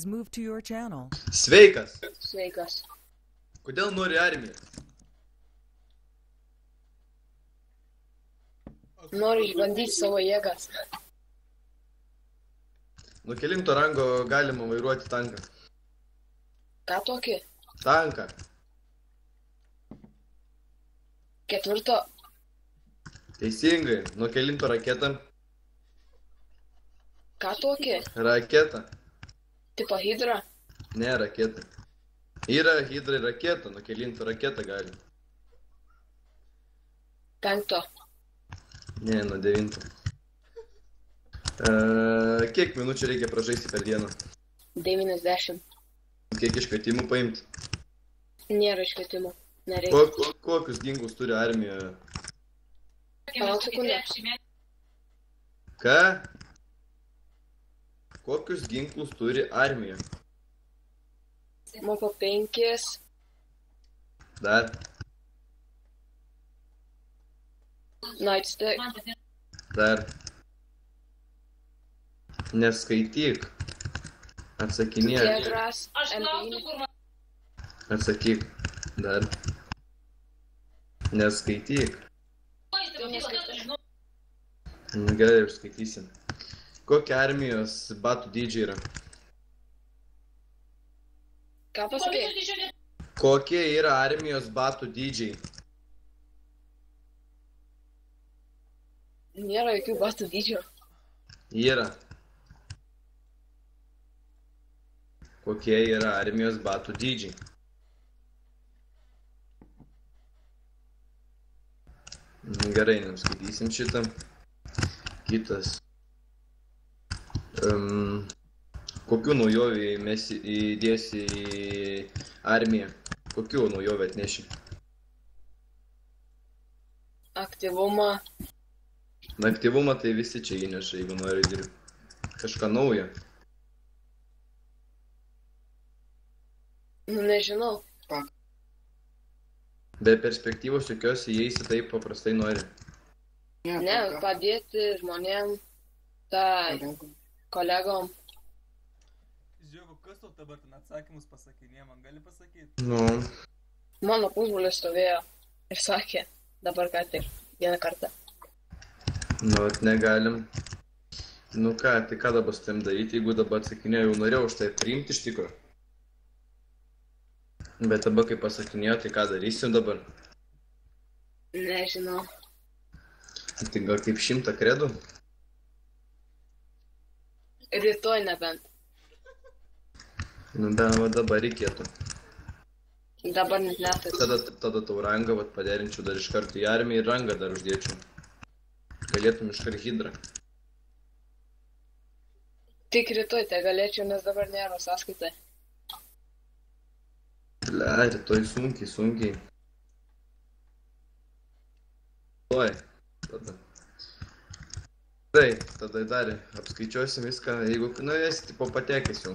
was moved to your channel. Sveikas. Sveikas. Kodėl nori armiją? Noriu išbandyti savo jėgas. Nuo kelinto rango galima vairuoti tanką. Ką tokį? Tanką. 4. Teisingai. Nuo kelinto raketą. Ką tokį? Raketą. Tipo hidra? Ne, raketą. Yra hidra ir raketa. Nuo kelinto raketą gali. 5. Ne, nuo 9. Kiek minučių reikia pražaisti per dieną? 90. Kiek iškvietimų paimti? Nėra iškvietimų. Nereikia. Kokius ginklus turi armija? Palauk sekundę. Ką? Kokius ginklus turi armija? Mopo 5. Dar. Nightstick. Dar. Neskaityk. Atsakinėk. Tiegras. MP. Atsakyk. Dar. Neskaityk. Tu neskaitai. Gerai, užskaitysim. Kokia armijos batų dydžiai yra? Ką pasakei? Kokie yra armijos batų dydžiai? Nėra jokių batų dydžio. Yra. Kokie yra armijos batų dydžiai? Gerai, nuskaitysim šitą. Kitas. Kokių naujovių mes įdėsi į armiją? Kokių naujovių atneši? Aktyvumą. Na, aktyvumą tai visi čia įneša, jeigu nori dirbti. Kažką naujo. Nu, nežinau. Be perspektyvos jokios įeisi taip paprastai nori. Ne, padėti žmonėm, kolegom. Žiūrėk, kas tau dabar ten atsakymus pasakinė, man gali pasakyti? Nu. Mano pusbrolis stovėjo ir sakė, dabar ką tik, vieną kartą. Nu, negalim. Nu ką, tai ką dabar su tam daryti, jeigu dabar atsakinėjau, jau norėjau už tai priimti iš tikro. Bet dabar, kai pasakinėjo, tai ką darysim dabar? Nežinau. Tai gal kaip 100 kredų? Rytoj nebent. Nu, bet va dabar reikėtų. Dabar net neturiu. Tada tau rangą paderinčiau dar iš karto į armiją ir rangą dar uždėčiau. Galėtum iš karto hidrą. Tik rytoj tai galėčiau, nes dabar nėra sąskaitai. Ble, rytoj sunkiai. Oi, tada. Tai, tada dar apskaičiuosim viską, jeigu, nu, esi tipo patekęs jau.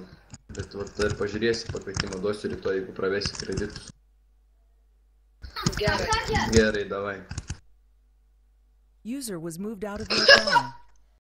Bet va, dar pažiūrėsi, pakvietimą duosiu rytoj, jeigu pravesi kreditus. Gerai. Gerai, davai. User was moved out of your channel.